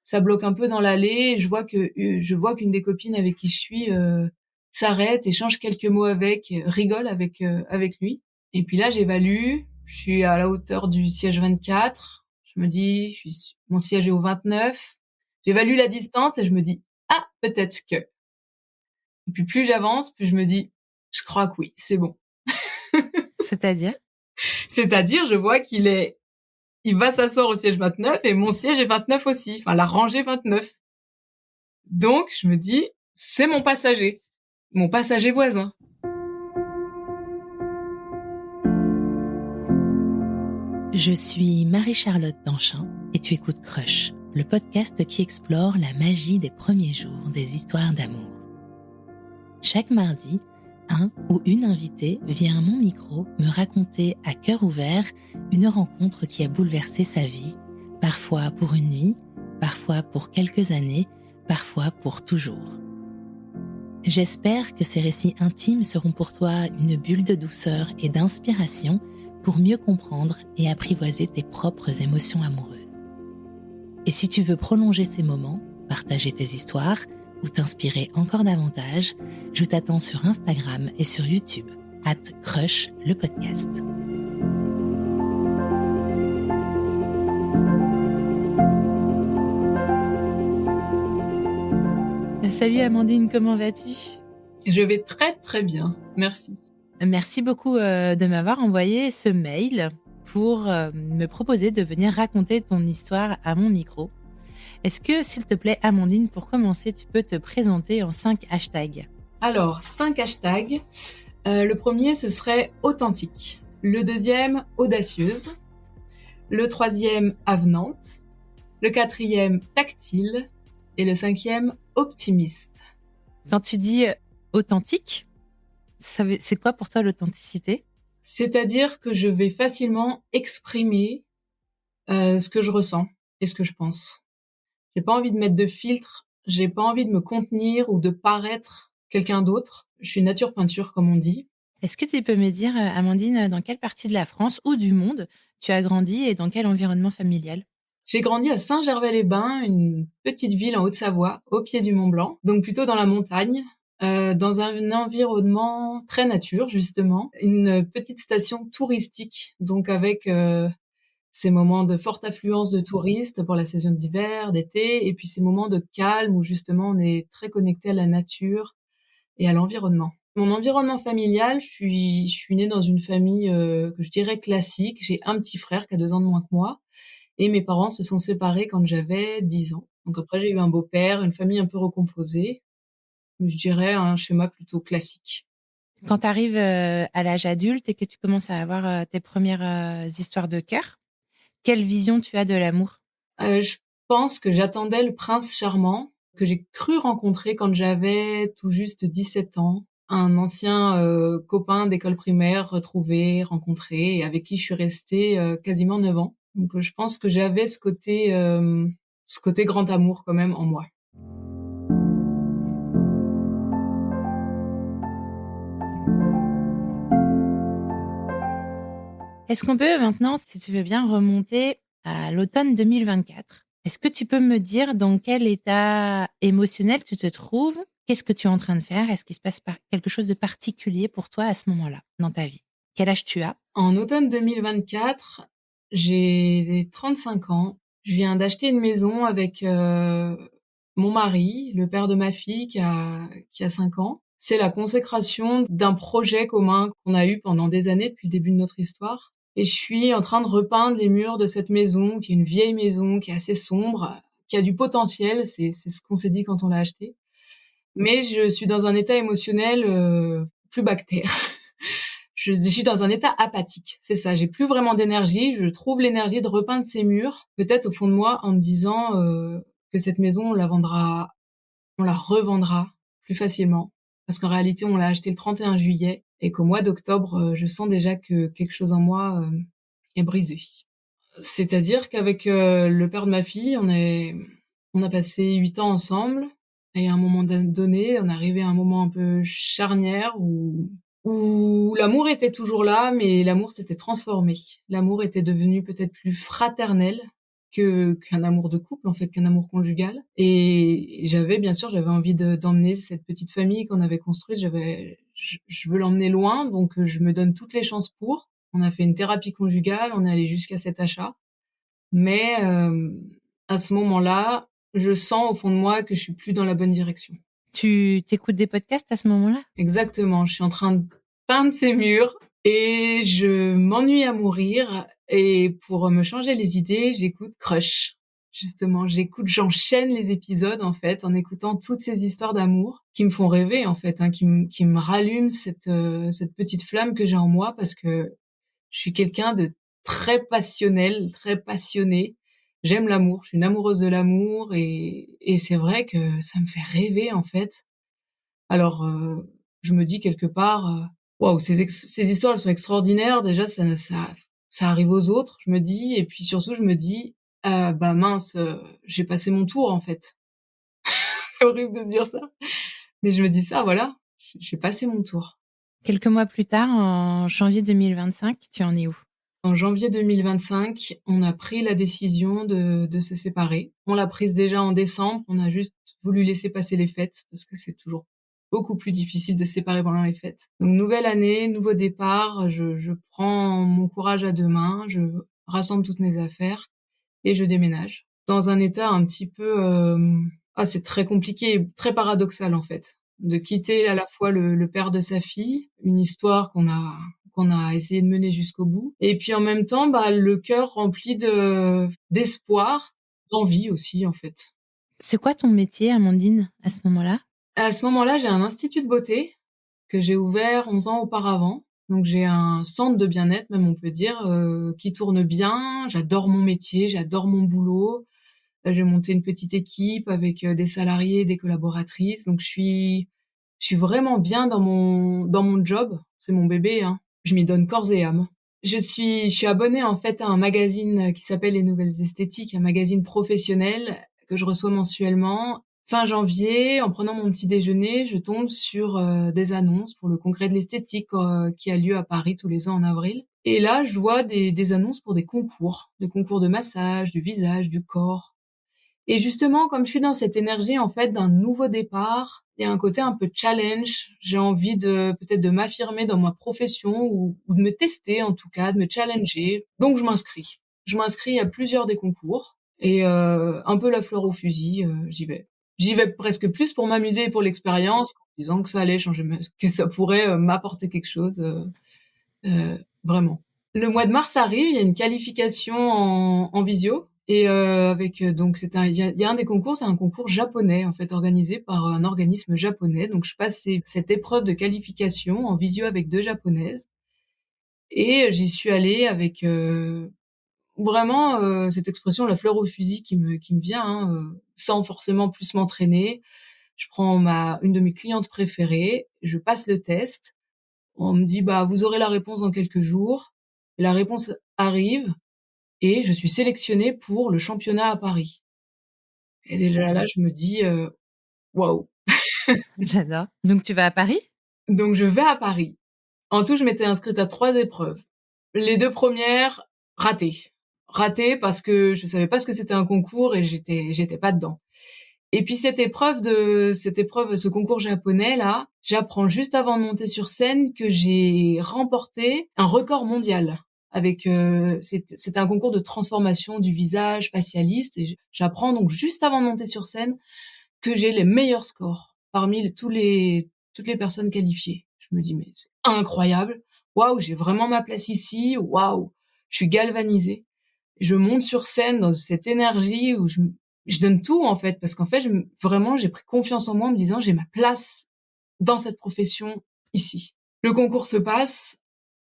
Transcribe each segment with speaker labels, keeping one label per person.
Speaker 1: ça bloque un peu dans l'allée. Et je vois qu'une des copines avec qui je suis s'arrête, échange quelques mots rigole avec lui. Et puis là, j'évalue. Je suis à la hauteur du siège 24. Je me dis, mon siège est au 29. J'évalue la distance et je me dis, ah, peut-être que. Et puis plus j'avance, plus je me dis, je crois que oui, c'est bon.
Speaker 2: C'est-à-dire?
Speaker 1: C'est-à-dire, je vois il va s'asseoir au siège 29 et mon siège est 29 aussi. Enfin, la rangée 29. Donc, je me dis, c'est mon passager voisin.
Speaker 2: Je suis Marie-Charlotte Danchin et tu écoutes Crush, le podcast qui explore la magie des premiers jours des histoires d'amour. Chaque mardi, un ou une invitée vient à mon micro me raconter à cœur ouvert une rencontre qui a bouleversé sa vie, parfois pour une nuit, parfois pour quelques années, parfois pour toujours. J'espère que ces récits intimes seront pour toi une bulle de douceur et d'inspiration pour mieux comprendre et apprivoiser tes propres émotions amoureuses. Et si tu veux prolonger ces moments, partager tes histoires ou t'inspirer encore davantage, je t'attends sur Instagram et sur YouTube, @Crush le podcast. Salut Amandine, comment vas-tu ?
Speaker 1: Je vais très très bien, merci.
Speaker 2: Merci beaucoup de m'avoir envoyé ce mail pour me proposer de venir raconter ton histoire à mon micro. Est-ce que, s'il te plaît, Amandine, pour commencer, tu peux te présenter en 5 hashtags ?
Speaker 1: Alors, 5 hashtags. Le premier, ce serait authentique. Le deuxième, audacieuse. Le troisième, avenante. Le quatrième, tactile. Et le cinquième, optimiste.
Speaker 2: Quand tu dis authentique, c'est quoi pour toi l'authenticité ?
Speaker 1: C'est-à-dire que je vais facilement exprimer ce que je ressens et ce que je pense. J'ai pas envie de mettre de filtre, j'ai pas envie de me contenir ou de paraître quelqu'un d'autre. Je suis nature peinture, comme on dit.
Speaker 2: Est-ce que tu peux me dire, Amandine, dans quelle partie de la France ou du monde tu as grandi et dans quel environnement familial ?
Speaker 1: J'ai grandi à Saint-Gervais-les-Bains, une petite ville en Haute-Savoie, au pied du Mont-Blanc, donc plutôt dans la montagne, dans un environnement très nature, justement. Une petite station touristique, donc avec ces moments de forte affluence de touristes pour la saison d'hiver, d'été, et puis ces moments de calme où justement on est très connecté à la nature et à l'environnement. Mon environnement familial, je suis née dans une famille que je dirais classique. J'ai un petit frère qui a 2 ans de moins que moi. Et mes parents se sont séparés quand j'avais 10 ans. Donc après, j'ai eu un beau-père, une famille un peu recomposée. Je dirais un schéma plutôt classique.
Speaker 2: Quand tu arrives à l'âge adulte et que tu commences à avoir tes premières histoires de cœur, quelle vision tu as de l'amour ?
Speaker 1: Je pense que j'attendais le prince charmant que j'ai cru rencontrer quand j'avais tout juste 17 ans. Un ancien copain d'école primaire retrouvé, rencontré, et avec qui je suis restée quasiment 9 ans. Donc je pense que j'avais ce côté grand amour quand même en moi.
Speaker 2: Est-ce qu'on peut maintenant, si tu veux bien, remonter à l'automne 2024 ? Est-ce que tu peux me dire dans quel état émotionnel tu te trouves ? Qu'est-ce que tu es en train de faire ? Est-ce qu'il se passe quelque chose de particulier pour toi à ce moment-là, dans ta vie ? Quel âge tu as ?
Speaker 1: En automne 2024, j'ai 35 ans. Je viens d'acheter une maison avec mon mari, le père de ma fille qui a 5 ans. C'est la consécration d'un projet commun qu'on a eu pendant des années depuis le début de notre histoire. Et je suis en train de repeindre les murs de cette maison, qui est une vieille maison, qui est assez sombre, qui a du potentiel. C'est ce qu'on s'est dit quand on l'a achetée. Mais je suis dans un état émotionnel plus bactère. Je suis dans un état apathique. C'est ça. J'ai plus vraiment d'énergie. Je trouve l'énergie de repeindre ces murs, peut-être au fond de moi, en me disant que cette maison, on la revendra plus facilement. Parce qu'en réalité, on l'a acheté le 31 juillet et qu'au mois d'octobre, je sens déjà que quelque chose en moi est brisé. C'est-à-dire qu'avec le père de ma fille, on a passé 8 ans ensemble. Et à un moment donné, on est arrivé à un moment un peu charnière où l'amour était toujours là, mais l'amour s'était transformé. L'amour était devenu peut-être plus fraternel. qu'un amour de couple, en fait, qu'un amour conjugal. Et j'avais envie d'emmener cette petite famille qu'on avait construite. Je veux l'emmener loin, donc je me donne toutes les chances pour. On a fait une thérapie conjugale, on est allé jusqu'à cet achat. Mais à ce moment-là, je sens au fond de moi que je suis plus dans la bonne direction.
Speaker 2: Tu t'écoutes des podcasts à ce moment-là?
Speaker 1: Exactement, je suis en train de peindre ces murs et je m'ennuie à mourir. Et pour me changer les idées, j'écoute Crush. Justement, j'enchaîne les épisodes en fait en écoutant toutes ces histoires d'amour qui me font rêver en fait, qui me rallument cette petite flamme que j'ai en moi parce que je suis quelqu'un de très passionnel, très passionné. J'aime l'amour, je suis une amoureuse de l'amour et c'est vrai que ça me fait rêver en fait. Alors je me dis quelque part waouh, ces histoires elles sont extraordinaires. Déjà ça arrive aux autres, je me dis, et puis surtout je me dis bah mince, j'ai passé mon tour en fait. C'est horrible de se dire ça, mais je me dis ça, voilà, j'ai passé mon tour.
Speaker 2: Quelques mois plus tard, en janvier 2025, tu en es où?
Speaker 1: En janvier 2025, on a pris la décision de se séparer. On l'a prise déjà en décembre, on a juste voulu laisser passer les fêtes parce que c'est toujours beaucoup plus difficile de se séparer pendant les fêtes. Donc nouvelle année, nouveau départ, je prends mon courage à deux mains, je rassemble toutes mes affaires et je déménage. Dans un état un petit peu c'est très compliqué, très paradoxal en fait, de quitter à la fois le père de sa fille, une histoire qu'on a essayé de mener jusqu'au bout, et puis en même temps le cœur rempli d'espoir, d'envie aussi en fait.
Speaker 2: C'est quoi ton métier, Amandine, à ce moment-là?
Speaker 1: À ce moment-là, j'ai un institut de beauté que j'ai ouvert 11 ans auparavant. Donc j'ai un centre de bien-être, même on peut dire, qui tourne bien. J'adore mon métier, j'adore mon boulot. J'ai monté une petite équipe avec des salariés, des collaboratrices. Donc je suis vraiment bien dans mon job. C'est mon bébé, hein. Je m'y donne corps et âme. Je suis abonnée en fait à un magazine qui s'appelle Les Nouvelles Esthétiques, un magazine professionnel que je reçois mensuellement. Fin janvier, en prenant mon petit déjeuner, je tombe sur des annonces pour le congrès de l'esthétique qui a lieu à Paris tous les ans en avril. Et là, je vois des annonces pour des concours de massage, du visage, du corps. Et justement, comme je suis dans cette énergie en fait d'un nouveau départ, il y a un côté un peu challenge. J'ai envie de peut-être de m'affirmer dans ma profession ou de me tester en tout cas, de me challenger. Donc je m'inscris. Je m'inscris à plusieurs des concours et un peu la fleur au fusil, j'y vais. J'y vais presque plus pour m'amuser et pour l'expérience, en disant que ça allait changer, que ça pourrait m'apporter quelque chose, vraiment. Le mois de mars arrive, il y a une qualification en visio. Et avec donc il y a un des concours, c'est un concours japonais en fait organisé par un organisme japonais. Donc je passe cette épreuve de qualification en visio avec deux japonaises et j'y suis allée avec vraiment cette expression la fleur au fusil qui me vient, hein, sans forcément plus m'entraîner. Je prends une de mes clientes préférées, je passe le test. On me dit bah vous aurez la réponse dans quelques jours. Et la réponse arrive et je suis sélectionnée pour le championnat à Paris. Et déjà là, je me dis waouh.
Speaker 2: J'adore. Donc tu vas à Paris?
Speaker 1: Donc je vais à Paris. En tout, je m'étais inscrite à 3 épreuves. Les 2 premières, ratées. Ratées parce que je savais pas ce que c'était un concours et j'étais pas dedans. Et puis ce concours japonais là, j'apprends juste avant de monter sur scène que j'ai remporté un record mondial avec c'était un concours de transformation du visage facialiste et j'apprends donc juste avant de monter sur scène que j'ai les meilleurs scores parmi toutes les personnes qualifiées. Je me dis mais c'est incroyable. Waouh, j'ai vraiment ma place ici. Waouh, je suis galvanisée. Je monte sur scène dans cette énergie où je donne tout en fait parce qu'en fait vraiment j'ai pris confiance en moi en me disant j'ai ma place dans cette profession ici. Le concours se passe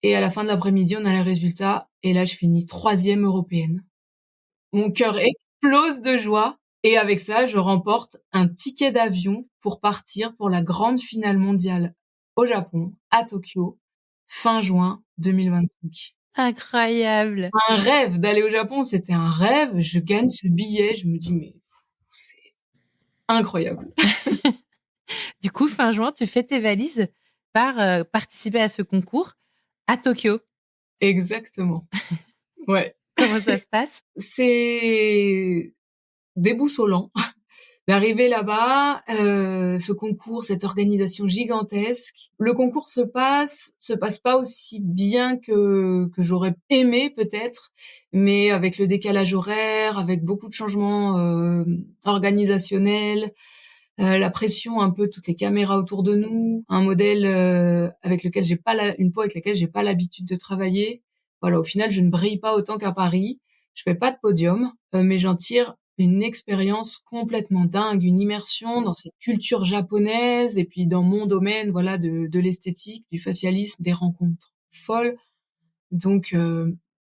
Speaker 1: et à la fin de l'après-midi on a les résultats et là je finis 3e européenne. Mon cœur explose de joie et avec ça je remporte un ticket d'avion pour partir pour la grande finale mondiale au Japon, à Tokyo, fin juin 2025.
Speaker 2: Incroyable.
Speaker 1: Un rêve d'aller au Japon, c'était un rêve. Je gagne ce billet, je me dis mais c'est incroyable.
Speaker 2: Du coup, fin juin, tu fais tes valises, par participer à ce concours à Tokyo.
Speaker 1: Exactement. Ouais.
Speaker 2: Comment ça se passe?
Speaker 1: C'est déboussolant d'arriver là-bas, ce concours, cette organisation gigantesque. Le concours se passe pas aussi bien que j'aurais aimé peut-être, mais avec le décalage horaire, avec beaucoup de changements, organisationnels, la pression un peu, toutes les caméras autour de nous, un modèle, avec lequel j'ai pas une peau avec laquelle j'ai pas l'habitude de travailler. Voilà, au final, je ne brille pas autant qu'à Paris. Je fais pas de podium, mais j'en tire une expérience complètement dingue, une immersion dans cette culture japonaise et puis dans mon domaine, voilà, de l'esthétique, du facialisme, des rencontres folles. Donc,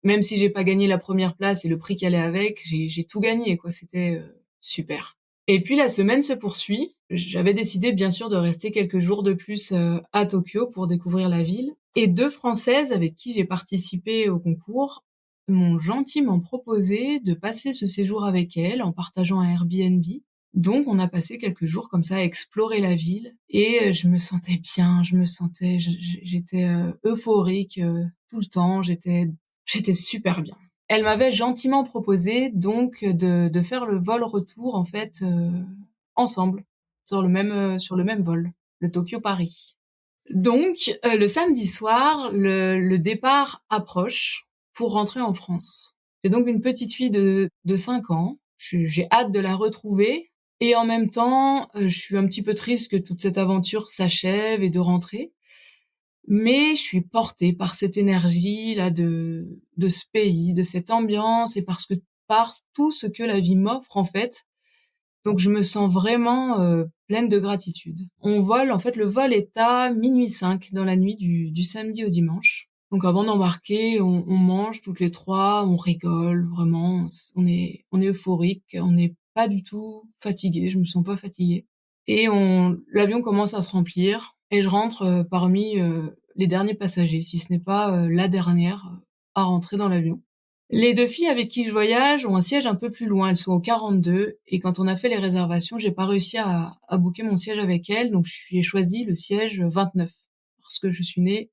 Speaker 1: même si j'ai pas gagné la première place et le prix qui allait avec, j'ai tout gagné, quoi. C'était, super. Et puis la semaine se poursuit. J'avais décidé, bien sûr, de rester quelques jours de plus, à Tokyo pour découvrir la ville. Et 2 Françaises avec qui j'ai participé au concours m'ont gentiment proposé de passer ce séjour avec elles en partageant un Airbnb. Donc on a passé quelques jours comme ça à explorer la ville et je me sentais bien, j'étais, euphorique, tout le temps, j'étais super bien. Elle m'avait gentiment proposé donc de faire le vol retour en fait, ensemble sur le même vol, le Tokyo-Paris. Donc le samedi soir, le départ approche pour rentrer en France. J'ai donc une petite fille de 5 ans. J'ai hâte de la retrouver et en même temps, je suis un petit peu triste que toute cette aventure s'achève et de rentrer. Mais je suis portée par cette énergie-là de ce pays, de cette ambiance et par tout ce que la vie m'offre, en fait. Donc je me sens vraiment, pleine de gratitude. En fait, le vol est à 00:05 dans la nuit du samedi au dimanche. Donc avant d'embarquer, on mange toutes les 3, on rigole, vraiment, on est euphoriques, on n'est pas du tout fatigués, je me sens pas fatiguée et l'avion commence à se remplir et je rentre, parmi, les derniers passagers, si ce n'est pas, la dernière, à rentrer dans l'avion. Les 2 filles avec qui je voyage ont un siège un peu plus loin, elles sont au 42 et quand on a fait les réservations, j'ai pas réussi à booker mon siège avec elles, donc j'ai choisi le siège 29 parce que je suis née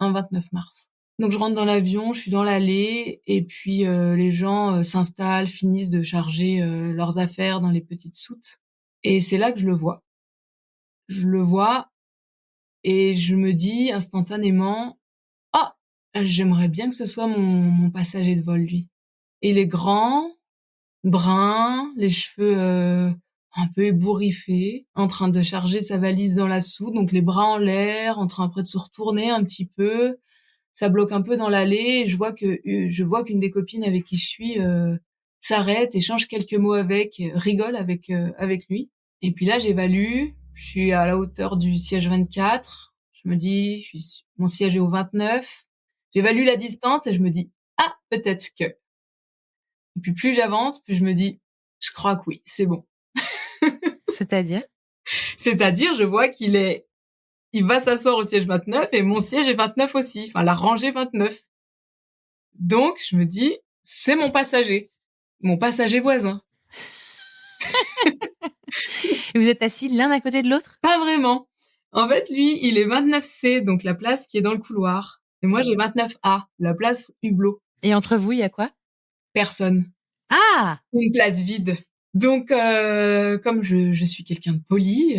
Speaker 1: un 29 mars. Donc je rentre dans l'avion, je suis dans l'allée et puis, les gens, s'installent, finissent de charger, leurs affaires dans les petites soutes et c'est là que je le vois. Je le vois et je me dis instantanément: «Ah, j'aimerais bien que ce soit mon passager de vol, lui». Il est grand, brun, les cheveux, un peu ébouriffés, en train de charger sa valise dans la soute, donc les bras en l'air, en train après de se retourner un petit peu. Ça bloque un peu dans l'allée et je vois qu'une des copines avec qui je suis, s'arrête, échange quelques mots rigole avec lui. Et puis là, j'évalue, je suis à la hauteur du siège 24. Je me dis, mon siège est au 29. J'évalue la distance et je me dis, ah, peut-être que. Et puis plus j'avance, plus je me dis, je crois que oui, c'est bon.
Speaker 2: C'est-à-dire?
Speaker 1: C'est-à-dire, je vois il va s'asseoir au siège 29 et mon siège est 29 aussi, enfin la rangée 29. Donc je me dis, c'est mon passager voisin.
Speaker 2: Et vous êtes assis l'un à côté de l'autre?
Speaker 1: Pas vraiment. En fait, lui, il est 29C, donc la place qui est dans le couloir. Et moi, j'ai 29A, la place hublot.
Speaker 2: Et entre vous, il y a quoi?
Speaker 1: Personne.
Speaker 2: Ah!
Speaker 1: Une place vide. Donc, comme je suis quelqu'un de poli,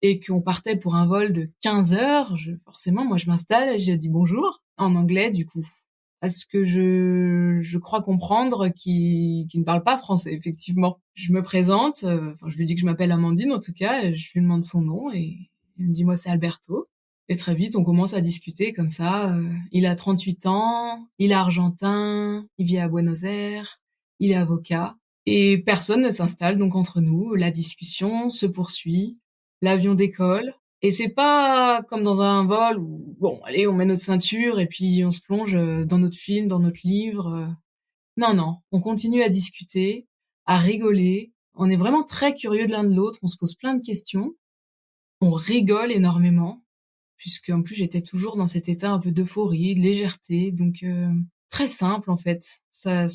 Speaker 1: et qu'on partait pour un vol de 15 heures, forcément, moi, je m'installe et je dis bonjour, en anglais, du coup. Parce que je crois comprendre qu'il ne parle pas français, effectivement. Je me présente, enfin, je lui dis que je m'appelle Amandine, en tout cas, et je lui demande son nom, et il me dit, moi, c'est Alberto. Et très vite, on commence à discuter comme ça. Il a 38 ans, il est argentin, il vit à Buenos Aires, il est avocat. Et personne ne s'installe donc entre nous. La discussion se poursuit, l'avion décolle. Et c'est pas comme dans un vol où, bon, allez, on met notre ceinture et puis on se plonge dans notre film, dans notre livre. Non, non, on continue à discuter, à rigoler. On est vraiment très curieux de l'un de l'autre, on se pose plein de questions. On rigole énormément, puisque en plus j'étais toujours dans cet état un peu d'euphorie, de légèreté, donc très simple en fait. Ça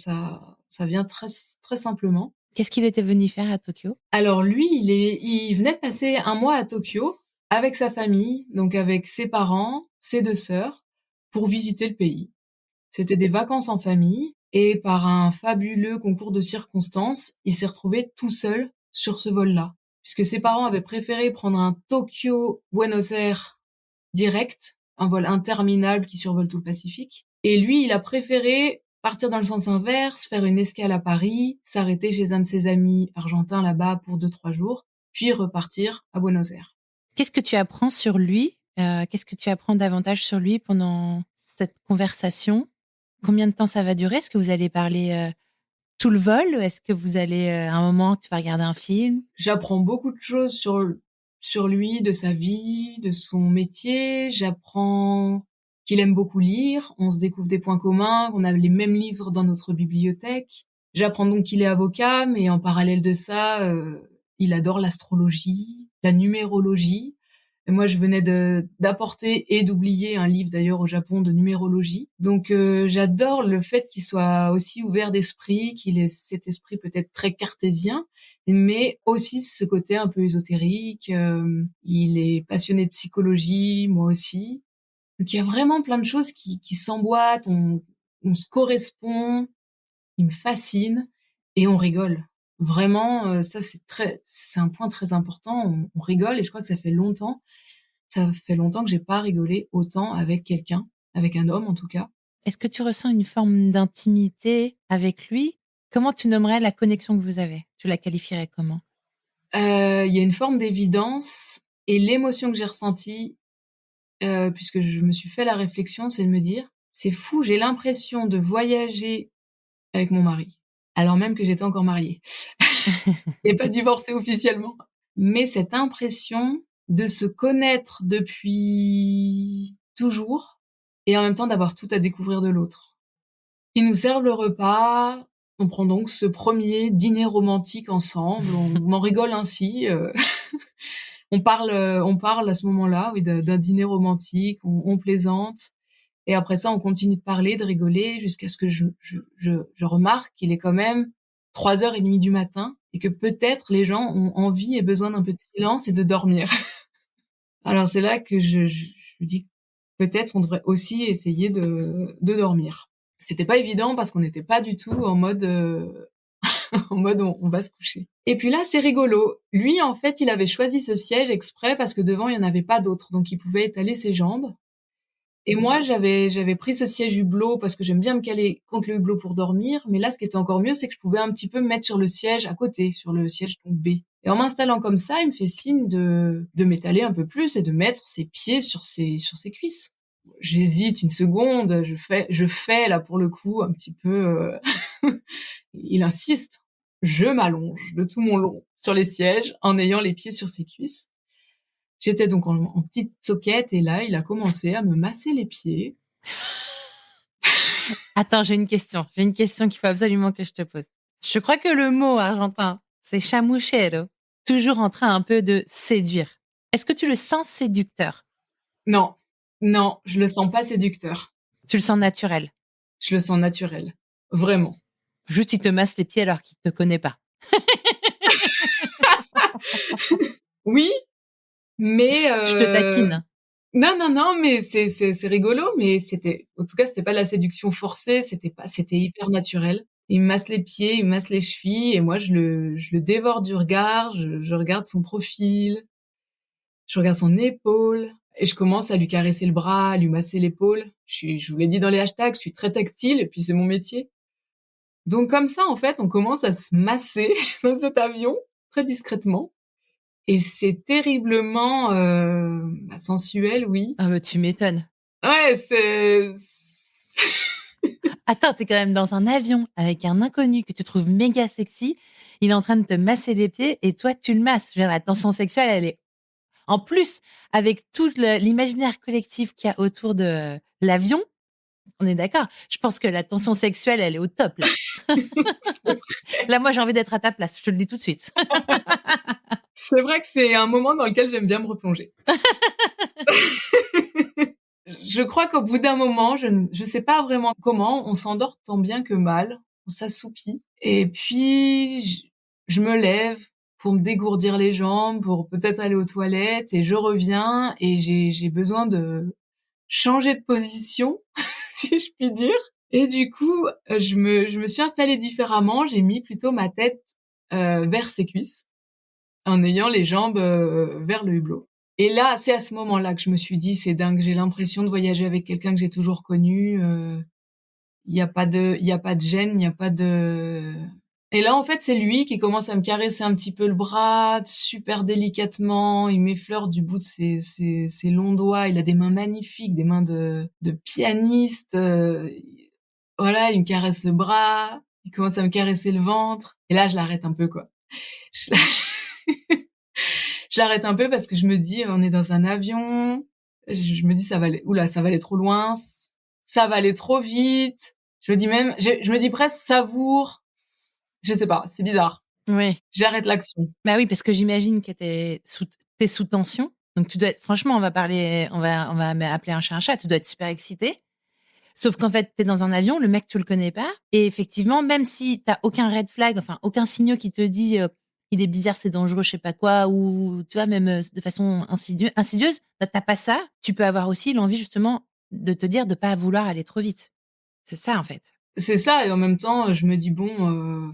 Speaker 1: vient très très simplement.
Speaker 2: Qu'est-ce qu'il était venu faire à Tokyo?
Speaker 1: Alors lui, il venait de passer un mois à Tokyo avec sa famille, donc avec ses parents, ses 2 sœurs, pour visiter le pays. C'était des vacances en famille Et par un fabuleux concours de circonstances, il s'est retrouvé tout seul sur ce vol-là. Puisque ses parents avaient préféré prendre un Tokyo-Buenos Aires direct, un vol interminable qui survole tout le Pacifique. Et lui, il a préféré partir dans le sens inverse, faire une escale à Paris, s'arrêter chez un de ses amis argentins là-bas pour 2-3 jours, puis repartir à Buenos Aires.
Speaker 2: Qu'est-ce que tu apprends sur lui? Qu'est-ce que tu apprends davantage sur lui pendant cette conversation? Combien de temps ça va durer? Est-ce que vous allez parler tout le vol? Est-ce que vous allez, à un moment, tu vas regarder un film?
Speaker 1: J'apprends beaucoup de choses sur lui, de sa vie, de son métier. J'apprends qu'il aime beaucoup lire. On se découvre des points communs, qu'on a les mêmes livres dans notre bibliothèque. J'apprends donc qu'il est avocat, mais en parallèle de ça, il adore l'astrologie, la numérologie. Et moi, je venais d'apporter et d'oublier un livre d'ailleurs au Japon de numérologie. Donc, j'adore le fait qu'il soit aussi ouvert d'esprit, qu'il ait cet esprit peut-être très cartésien, mais aussi ce côté un peu ésotérique. Il est passionné de psychologie, moi aussi. Donc, il y a vraiment plein de choses qui s'emboîtent, on se correspond, il me fascine et on rigole. Vraiment, ça c'est un point très important. On rigole et je crois que ça fait longtemps que j'ai pas rigolé autant avec quelqu'un, avec un homme en tout cas.
Speaker 2: Est-ce que tu ressens une forme d'intimité avec lui? Comment tu nommerais la connexion que vous avez? Tu la qualifierais comment?
Speaker 1: Il y a une forme d'évidence et l'émotion que j'ai ressentie, puisque je me suis fait la réflexion, c'est de me dire: «C'est fou, j'ai l'impression de voyager avec mon mari», alors même que j'étais encore mariée et pas divorcée officiellement. Mais cette impression de se connaître depuis toujours et en même temps d'avoir tout à découvrir de l'autre. Ils nous servent le repas, on prend donc ce premier dîner romantique ensemble, on en rigole ainsi, on parle à ce moment-là, oui, d'un dîner romantique, on plaisante et après ça, on continue de parler, de rigoler jusqu'à ce que je remarque qu'il est quand même 3h30 du matin et que peut-être les gens ont envie et besoin d'un peu de silence et de dormir. Alors c'est là que je dis: «Peut-être on devrait aussi essayer de dormir». C'était pas évident parce qu'on n'était pas du tout en mode, en mode on va se coucher. Et puis là, c'est rigolo. Lui, en fait, il avait choisi ce siège exprès parce que devant, il y en avait pas d'autres, donc il pouvait étaler ses jambes. Et moi, j'avais pris ce siège hublot parce que j'aime bien me caler contre le hublot pour dormir, mais là, ce qui était encore mieux, c'est que je pouvais un petit peu me mettre sur le siège à côté, sur le siège donc B. Et en m'installant comme ça, il me fait signe de m'étaler un peu plus et de mettre ses pieds sur ses cuisses. J'hésite une seconde, je fais là pour le coup un petit peu. Il insiste. Je m'allonge de tout mon long sur les sièges en ayant les pieds sur ses cuisses. J'étais donc en petite soquette et là, il a commencé à me masser les pieds.
Speaker 2: Attends, j'ai une question. J'ai une question qu'il faut absolument que je te pose. Je crois que le mot argentin, c'est chamuchero, toujours en train un peu de séduire. Est-ce que tu le sens séducteur?
Speaker 1: Non, non, je le sens pas séducteur.
Speaker 2: Tu le sens naturel?
Speaker 1: Je le sens naturel, vraiment.
Speaker 2: Juste, il te masse les pieds alors qu'il te connaît pas.
Speaker 1: Oui, mais
Speaker 2: Je te taquine.
Speaker 1: non, non, non, mais c'est rigolo, mais en tout cas, c'était pas de la séduction forcée, c'était hyper naturel. Il me masse les pieds, il me masse les chevilles et moi, je le dévore du regard, je regarde son profil, je regarde son épaule et je commence à lui caresser le bras, à lui masser l'épaule. Je vous l'ai dit dans les hashtags, je suis très tactile et puis c'est mon métier. Donc comme ça, en fait, on commence à se masser dans cet avion, très discrètement. Et c'est terriblement sensuel, oui.
Speaker 2: Ah bah tu m'étonnes.
Speaker 1: Ouais,
Speaker 2: Attends, t'es quand même dans un avion avec un inconnu que tu trouves méga sexy. Il est en train de te masser les pieds et toi, tu le masses. Je veux dire, la tension sexuelle, elle est... En plus, avec tout l'imaginaire collectif qu'il y a autour de l'avion, on est d'accord. Je pense que la tension sexuelle, elle est au top, là. Là, moi, j'ai envie d'être à ta place. Je te le dis tout de suite.
Speaker 1: c'est vrai que c'est un moment dans lequel j'aime bien me replonger. Je crois qu'au bout d'un moment, je sais pas vraiment comment, on s'endort tant bien que mal, on s'assoupit. Et puis, je me lève pour me dégourdir les jambes, pour peut-être aller aux toilettes, et je reviens, et j'ai besoin de changer de position, si je puis dire. Et du coup, je me suis installée différemment. J'ai mis plutôt ma tête vers ses cuisses, en ayant les jambes vers le hublot. Et là, c'est à ce moment-là que je me suis dit, c'est dingue, j'ai l'impression de voyager avec quelqu'un que j'ai toujours connu. Il y a pas de gêne, il y a pas de... Et là, en fait, c'est lui qui commence à me caresser un petit peu le bras, super délicatement. Il m'effleure du bout de ses longs doigts. Il a des mains magnifiques, des mains de pianiste. Voilà, il me caresse le bras. Il commence à me caresser le ventre. Et là, je l'arrête un peu, quoi. Je je l'arrête un peu parce que je me dis, on est dans un avion. Je me dis, ça va aller, oula, ça va aller trop loin. Ça va aller trop vite. Je me dis presque savoure. Je sais pas, c'est bizarre.
Speaker 2: Oui.
Speaker 1: J'arrête l'action.
Speaker 2: Bah oui, parce que j'imagine que t'es sous tension. Donc tu dois être, franchement, on va appeler un chat un chat. Tu dois être super excité. Sauf qu'en fait, t'es dans un avion, le mec, tu le connais pas. Et effectivement, même si t'as aucun red flag, enfin, aucun signal qui te dit, il est bizarre, c'est dangereux, je sais pas quoi, ou tu vois, même de façon insidieuse, t'as pas ça. Tu peux avoir aussi l'envie, justement, de te dire de pas vouloir aller trop vite. C'est ça, en fait.
Speaker 1: C'est ça, et en même temps, je me dis bon,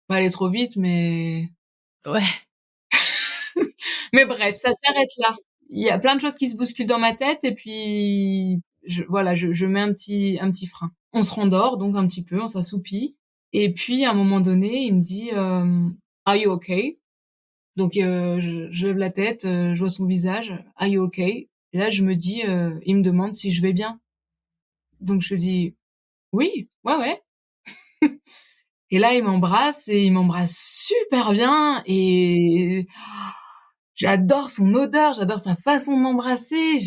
Speaker 1: pas aller trop vite,
Speaker 2: Ouais.
Speaker 1: mais bref, ça s'arrête là. Il y a plein de choses qui se bousculent dans ma tête, et puis voilà, je mets un petit frein. On se rendort donc un petit peu, on s'assoupit, et puis à un moment donné, il me dit Are you okay? Donc je lève la tête, je vois son visage, Are you okay? Et là je me dis, il me demande si je vais bien. Donc je dis oui, ouais ouais. Et là il m'embrasse et il m'embrasse super bien et j'adore son odeur, j'adore sa façon de m'embrasser,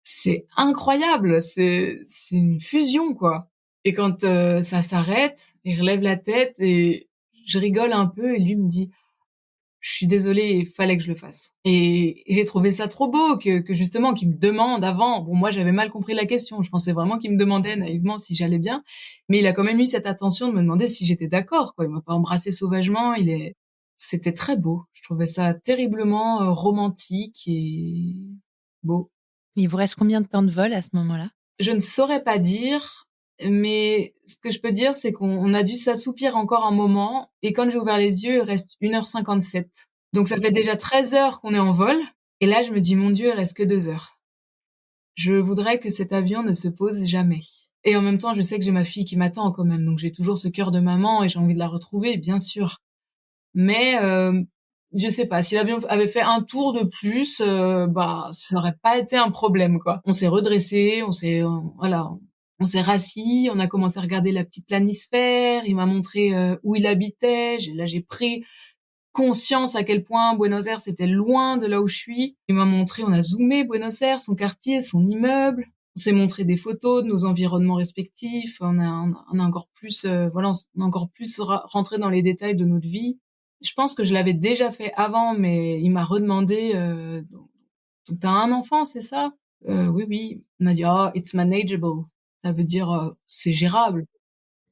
Speaker 1: c'est incroyable, c'est une fusion quoi. Et quand ça s'arrête, il relève la tête et je rigole un peu et lui me dit je suis désolée, il fallait que je le fasse. Et j'ai trouvé ça trop beau que justement qu'il me demande avant. Bon, moi j'avais mal compris la question. Je pensais vraiment qu'il me demandait naïvement si j'allais bien, mais il a quand même eu cette attention de me demander si j'étais d'accord. Quoi, il m'a pas embrassé sauvagement. C'était très beau. Je trouvais ça terriblement romantique et beau.
Speaker 2: Il vous reste combien de temps de vol à ce moment-là?
Speaker 1: Je ne saurais pas dire, mais ce que je peux dire, c'est qu'on a dû s'assoupir encore un moment, et quand j'ai ouvert les yeux, il reste 1h57. Donc ça fait déjà 13 heures qu'on est en vol, et là je me dis, mon Dieu, il reste que 2 heures. Je voudrais que cet avion ne se pose jamais. Et en même temps, je sais que j'ai ma fille qui m'attend quand même, donc j'ai toujours ce cœur de maman et j'ai envie de la retrouver, bien sûr. Mais je sais pas, si l'avion avait fait un tour de plus, bah ça aurait pas été un problème quoi. On s'est redressé, voilà, on s'est rassis, on a commencé à regarder la petite planisphère, il m'a montré où il habitait, là j'ai pris conscience à quel point Buenos Aires était loin de là où je suis. Il m'a montré, on a zoomé Buenos Aires, son quartier, son immeuble. On s'est montré des photos de nos environnements respectifs. On a encore plus, voilà, on a encore plus rentré dans les détails de notre vie. Je pense que je l'avais déjà fait avant, mais il m'a redemandé. Donc t'as un enfant, c'est ça? Oui, oui. Il m'a dit, oh, it's manageable. Ça veut dire, c'est gérable.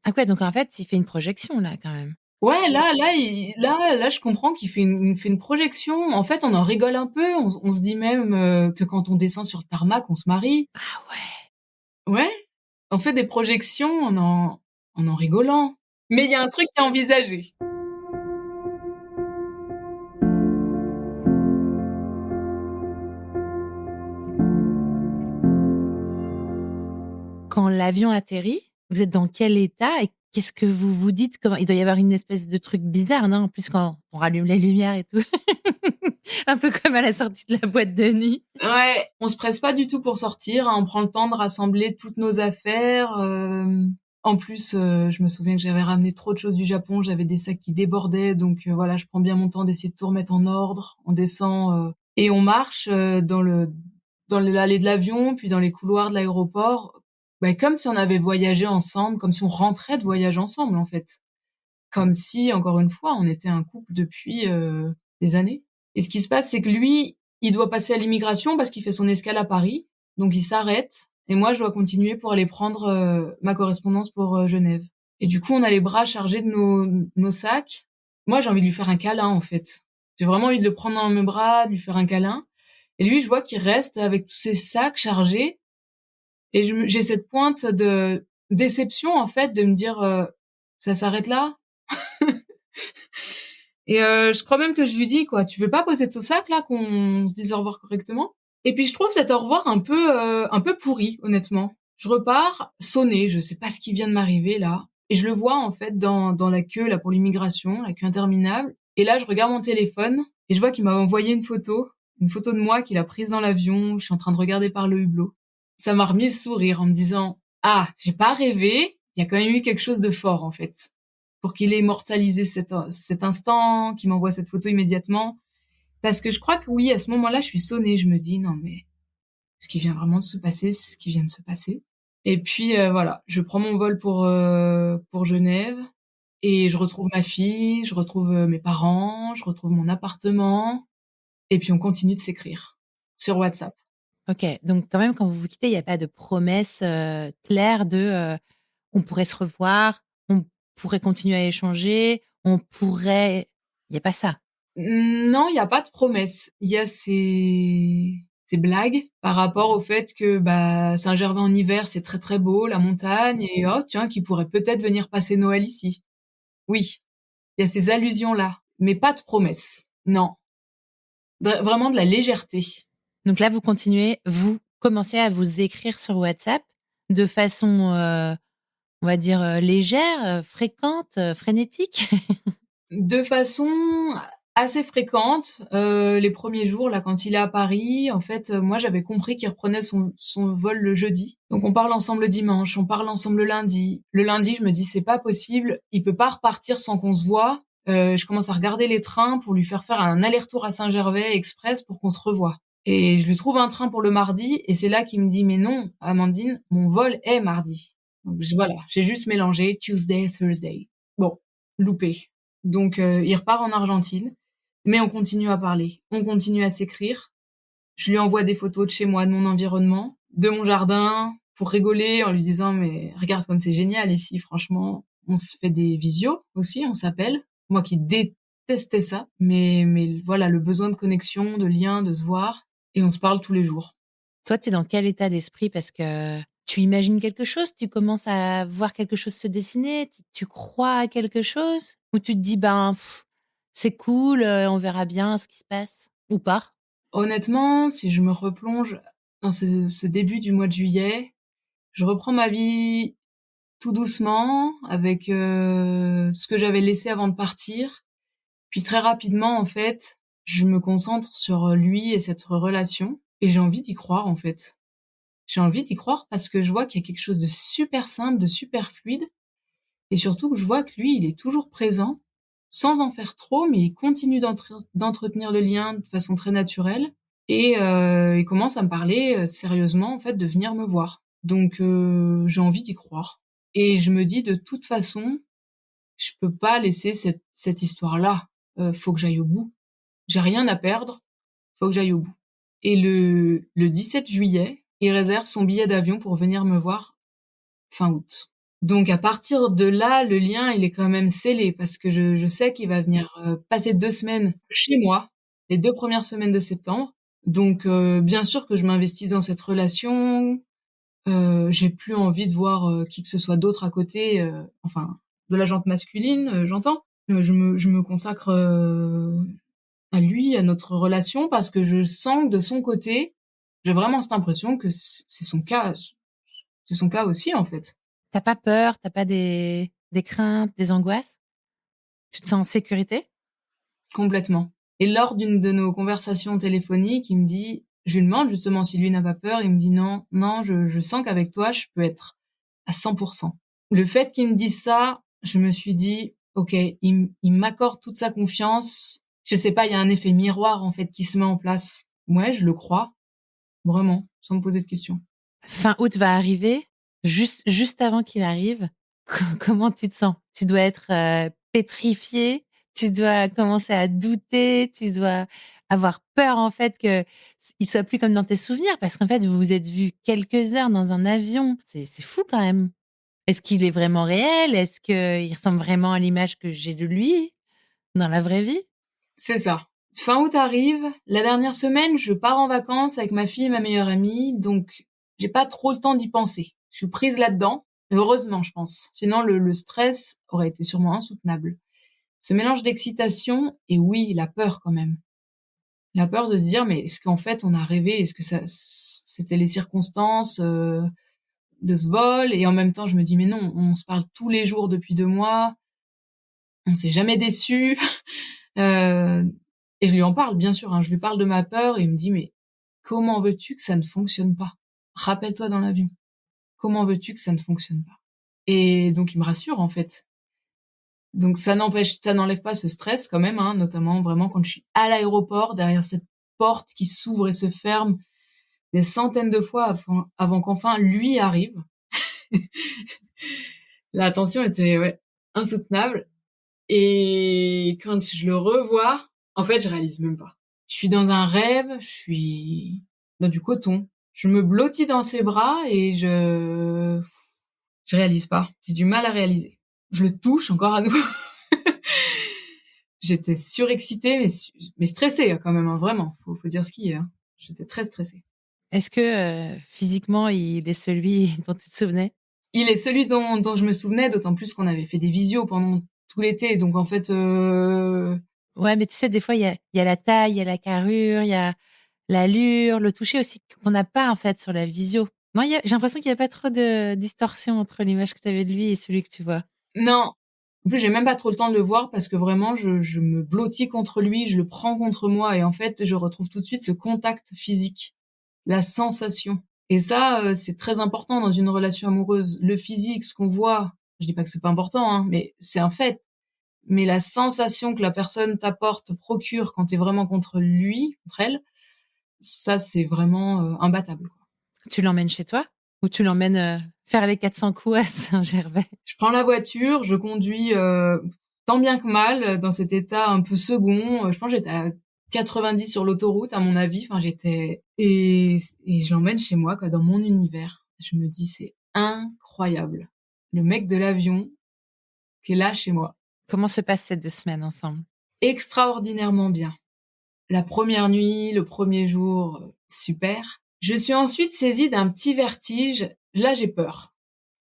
Speaker 2: Ah ouais, donc en fait, il fait une projection là quand même.
Speaker 1: Ouais, là, je comprends qu'il fait une projection. En fait, on en rigole un peu. On se dit même que quand on descend sur le tarmac, on se marie.
Speaker 2: Ah ouais.
Speaker 1: Ouais, on fait des projections en en rigolant. Mais il y a un truc qui est envisagé.
Speaker 2: Quand l'avion atterrit, vous êtes dans quel état et qu'est-ce que vous vous dites? Comment il doit y avoir une espèce de truc bizarre, non? En plus, quand on rallume les lumières et tout. Un peu comme à la sortie de la boîte de nuit.
Speaker 1: Ouais, on se presse pas du tout pour sortir, hein. On prend le temps de rassembler toutes nos affaires. En plus, je me souviens que j'avais ramené trop de choses du Japon. J'avais des sacs qui débordaient, donc voilà, je prends bien mon temps d'essayer de tout remettre en ordre. On descend et on marche dans l'allée de l'avion, puis dans les couloirs de l'aéroport, bah, comme si on avait voyagé ensemble, comme si on rentrait de voyage ensemble en fait, comme si encore une fois on était un couple depuis des années. Et ce qui se passe, c'est que lui, il doit passer à l'immigration parce qu'il fait son escale à Paris. Donc il s'arrête. Et moi, je dois continuer pour aller prendre ma correspondance pour Genève. Et du coup, on a les bras chargés de nos sacs. Moi, j'ai envie de lui faire un câlin, en fait. J'ai vraiment envie de le prendre dans mes bras, de lui faire un câlin. Et lui, je vois qu'il reste avec tous ses sacs chargés. Et j'ai cette pointe de déception, en fait, de me dire, ça s'arrête là? Et je crois même que je lui dis, quoi, tu veux pas poser ton sac là, qu'on se dise au revoir correctement? Et puis je trouve cet au revoir un peu pourri, honnêtement. Je repars sonné, je sais pas ce qui vient de m'arriver là, et je le vois en fait dans la queue là pour l'immigration, la queue interminable. Et là, je regarde mon téléphone et je vois qu'il m'a envoyé une photo de moi qu'il a prise dans l'avion. Je suis en train de regarder par le hublot. Ça m'a remis le sourire en me disant, ah, j'ai pas rêvé. Il y a quand même eu quelque chose de fort en fait pour qu'il ait immortalisé cet instant, qu'il m'envoie cette photo immédiatement. Parce que je crois que oui, à ce moment-là, je suis sonnée. Je me dis, non mais, ce qui vient vraiment de se passer, c'est ce qui vient de se passer. Et puis voilà, je prends mon vol pour Genève et je retrouve ma fille, je retrouve mes parents, je retrouve mon appartement et puis on continue de s'écrire sur WhatsApp.
Speaker 2: OK, donc quand même quand vous vous quittez, il y a pas de promesse, claire de, on pourrait se revoir, on pourrait continuer à échanger, on pourrait il y a pas ça?
Speaker 1: Non, il y a pas de promesse. Il y a ces blagues par rapport au fait que, bah, Saint-Gervais en hiver, c'est très, très beau, la montagne et oh tiens, qui pourrait peut-être venir passer Noël ici. Oui, il y a ces allusions-là, mais pas de promesse. Non. Vraiment de la légèreté.
Speaker 2: Donc là, vous commencez à vous écrire sur WhatsApp de façon, on va dire, légère, fréquente, frénétique?
Speaker 1: De façon assez fréquente, les premiers jours, là, quand il est à Paris, en fait, moi, j'avais compris qu'il reprenait son vol le jeudi. Donc on parle ensemble le dimanche, on parle ensemble le lundi. Le lundi, je me dis: «C'est pas possible, il peut pas repartir sans qu'on se voie». Je commence à regarder les trains pour lui faire un aller-retour à Saint-Gervais express pour qu'on se revoie. Et je lui trouve un train pour le mardi et c'est là qu'il me dit: «Mais non, Amandine, mon vol est mardi». Donc voilà, j'ai juste mélangé Tuesday, Thursday. Bon, loupé. Donc il repart en Argentine, mais on continue à parler, on continue à s'écrire. Je lui envoie des photos de chez moi, de mon environnement, de mon jardin, pour rigoler en lui disant mais regarde comme c'est génial ici, franchement. On se fait des visios aussi, on s'appelle. Moi qui détestais ça, mais voilà le besoin de connexion, de lien, de se voir, et on se parle tous les jours.
Speaker 2: Toi, tu es dans quel état d'esprit? Parce que tu imagines quelque chose? Tu commences à voir quelque chose se dessiner? Tu crois à quelque chose? Ou tu te dis: «Ben, c'est cool, on verra bien ce qui se passe» ou pas?
Speaker 1: Honnêtement, si je me replonge dans ce début du mois de juillet, je reprends ma vie tout doucement avec ce que j'avais laissé avant de partir. Puis très rapidement, en fait, je me concentre sur lui et cette relation et j'ai envie d'y croire, en fait. J'ai envie d'y croire parce que je vois qu'il y a quelque chose de super simple, de super fluide, et surtout que je vois que lui, il est toujours présent, sans en faire trop, mais il continue d'entretenir le lien de façon très naturelle et il commence à me parler, sérieusement, en fait, de venir me voir. Donc j'ai envie d'y croire et je me dis: «De toute façon, je peux pas laisser cette histoire-là. Faut que j'aille au bout. J'ai rien à perdre, faut que j'aille au bout». Et le 17 juillet, il réserve son billet d'avion pour venir me voir fin août. Donc à partir de là, le lien, il est quand même scellé parce que je sais qu'il va venir, passer 2 semaines chez moi, les 2 premières semaines de septembre. Donc bien sûr que je m'investis dans cette relation. J'ai plus envie de voir, qui que ce soit d'autre à côté, enfin de la jante masculine, j'entends. Je me consacre, à lui, à notre relation parce que je sens que de son côté, j'ai vraiment cette impression que c'est son cas aussi, en fait.
Speaker 2: Tu pas peur? Tu pas des craintes, des angoisses? Tu te sens en sécurité?
Speaker 1: Complètement. Et lors d'une de nos conversations téléphoniques, il me dit je lui demande justement si lui n'a pas peur, il me dit: «Non, non, je sens qu'avec toi, je peux être à 100%». Le fait qu'il me dise ça, je me suis dit: «OK, il m'accorde toute sa confiance». Je sais pas, il y a un effet miroir, en fait, qui se met en place. Ouais, je le crois, vraiment, sans me poser de questions.
Speaker 2: Fin août va arriver, juste avant qu'il arrive, comment tu te sens? Tu dois être, pétrifiée, tu dois commencer à douter, tu dois avoir peur, en fait, qu'il soit plus comme dans tes souvenirs parce qu'en fait, vous vous êtes vus quelques heures dans un avion. C'est fou quand même. Est-ce qu'il est vraiment réel? Est-ce qu'il ressemble vraiment à l'image que j'ai de lui dans la vraie vie?
Speaker 1: C'est ça. Fin août arrive, la dernière semaine, je pars en vacances avec ma fille et ma meilleure amie, donc j'ai pas trop le temps d'y penser. Je suis prise là-dedans. Heureusement, je pense. Sinon, le stress aurait été sûrement insoutenable. Ce mélange d'excitation et oui, la peur quand même. La peur de se dire, mais est-ce qu'en fait, on a rêvé? Est-ce que c'était les circonstances de ce vol? Et en même temps, je me dis, mais non, on se parle tous les jours depuis 2 mois. On s'est jamais déçus. Euh, et je lui en parle, bien sûr. Hein, je lui parle de ma peur et il me dit, mais comment veux-tu que ça ne fonctionne pas? Rappelle-toi dans l'avion. Comment veux-tu que ça ne fonctionne pas? Et donc, il me rassure, en fait. Donc, ça n'enlève pas ce stress quand même, hein, notamment vraiment quand je suis à l'aéroport, derrière cette porte qui s'ouvre et se ferme des centaines de fois avant qu'enfin lui arrive. La tension était, ouais, insoutenable. Et quand je le revois, en fait, je réalise même pas. Je suis dans un rêve, je suis dans du coton. Je me blottis dans ses bras et je réalise pas. J'ai du mal à réaliser. Je le touche encore à nouveau. J'étais surexcitée, mais stressée quand même, hein, vraiment. Faut dire ce qui est. Hein. J'étais très stressée.
Speaker 2: Est-ce que physiquement, il est celui dont tu te souvenais?
Speaker 1: Il est celui dont je me souvenais, d'autant plus qu'on avait fait des visios pendant tout l'été. Donc en fait,
Speaker 2: Ouais, mais tu sais, des fois, il y a la taille, il y a la carrure, il y a l'allure, le toucher aussi qu'on n'a pas en fait sur la visio. Non, j'ai l'impression qu'il y a pas trop de distorsion entre l'image que tu avais de lui et celui que tu vois.
Speaker 1: non. En plus, j'ai même pas trop le temps de le voir parce que vraiment, je me blottis contre lui, je le prends contre moi et en fait, je retrouve tout de suite ce contact physique, la sensation. Et ça, c'est très important dans une relation amoureuse. Le physique, ce qu'on voit, je dis pas que c'est pas important, hein, mais c'est un fait. Mais la sensation que la personne t'apporte, te procure quand t'es vraiment contre lui, contre elle, ça, c'est vraiment imbattable. Quoi.
Speaker 2: Tu l'emmènes chez toi ou tu l'emmènes faire les 400 coups à Saint-Gervais?
Speaker 1: Je prends la voiture, je conduis tant bien que mal dans cet état un peu second. Je pense que j'étais à 90 sur l'autoroute, à mon avis. Enfin, et je l'emmène chez moi, quoi, dans mon univers. Je me dis, c'est incroyable. Le mec de l'avion qui est là chez moi.
Speaker 2: Comment se passent ces 2 semaines ensemble?
Speaker 1: Extraordinairement bien. La première nuit, le premier jour, super. Je suis ensuite saisie d'un petit vertige. Là, j'ai peur.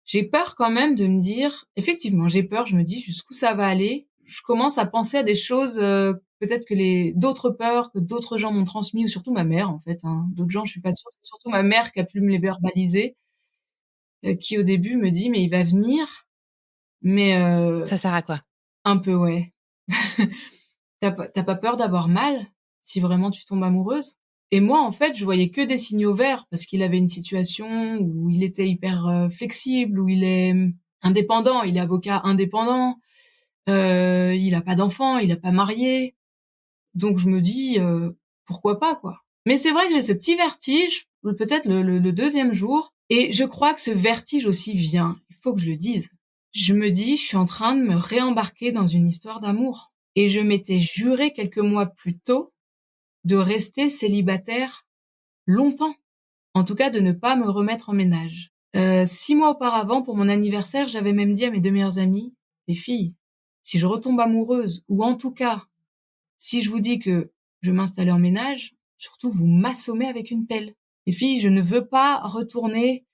Speaker 1: J'ai peur quand même de me dire, effectivement, j'ai peur, je me dis jusqu'où ça va aller. Je commence à penser à des choses, peut-être que d'autres peurs que d'autres gens m'ont transmis, ou surtout ma mère, en fait. Hein. D'autres gens, je suis pas sûre. C'est surtout ma mère qui a pu me les verbaliser, qui au début me dit, mais il va venir. Mais
Speaker 2: Ça sert à quoi?
Speaker 1: un peu, ouais. T'as pas peur d'avoir mal si vraiment tu tombes amoureuse? Et moi, en fait, je voyais que des signaux verts parce qu'il avait une situation où il était hyper flexible, où il est indépendant, il est avocat indépendant, il a pas d'enfant, il a pas marié. Donc je me dis pourquoi pas quoi. Mais c'est vrai que j'ai ce petit vertige, peut-être le deuxième jour, et je crois que ce vertige aussi vient. Il faut que je le dise. Je me dis, je suis en train de me réembarquer dans une histoire d'amour. Et je m'étais juré quelques mois plus tôt de rester célibataire longtemps. En tout cas, de ne pas me remettre en ménage. 6 mois auparavant, pour mon anniversaire, j'avais même dit à mes 2 meilleures amies, les filles, si je retombe amoureuse, ou en tout cas, si je vous dis que je m'installais en ménage, surtout vous m'assommez avec une pelle. Les filles, je ne veux pas retourner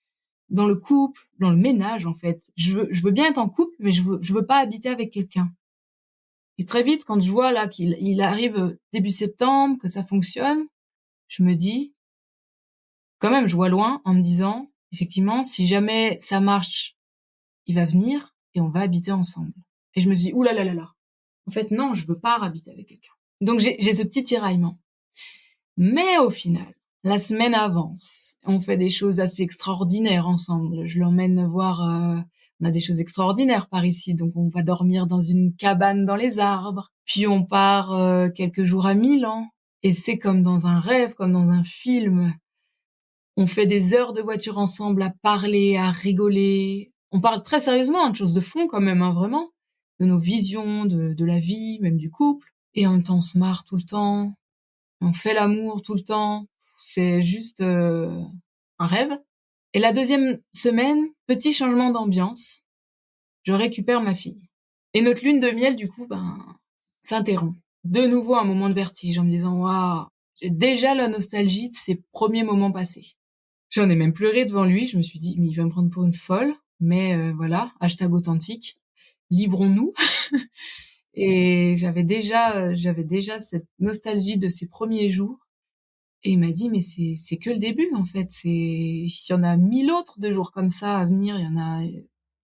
Speaker 1: dans le couple, dans le ménage en fait. Je veux bien être en couple, mais je veux pas habiter avec quelqu'un. Et très vite, quand je vois là qu'il arrive début septembre, que ça fonctionne, je me dis, quand même, je vois loin en me disant, effectivement, si jamais ça marche, il va venir et on va habiter ensemble. Et je me suis dit, ouh là là là là. En fait, non, je veux pas habiter avec quelqu'un. Donc j'ai ce petit tiraillement. Mais au final, la semaine avance. On fait des choses assez extraordinaires ensemble. Je l'emmène voir, on a des choses extraordinaires par ici. Donc on va dormir dans une cabane dans les arbres. Puis on part quelques jours à Milan. Et c'est comme dans un rêve, comme dans un film. On fait des heures de voiture ensemble à parler, à rigoler. On parle très sérieusement, de choses de fond quand même, hein, vraiment. De nos visions, de la vie, même du couple. Et en même temps, on se marre tout le temps. On fait l'amour tout le temps. C'est juste un rêve. Et la deuxième semaine, petit changement d'ambiance. Je récupère ma fille. Et notre lune de miel, du coup, s'interrompt. De nouveau, un moment de vertige en me disant, waouh, j'ai déjà la nostalgie de ces premiers moments passés. J'en ai même pleuré devant lui. Je me suis dit, mais il va me prendre pour une folle. Mais voilà, hashtag authentique. Livrons-nous. Et j'avais déjà cette nostalgie de ces premiers jours. Et il m'a dit, mais c'est que le début, en fait. Il y en a 1000 autres de jours comme ça à venir.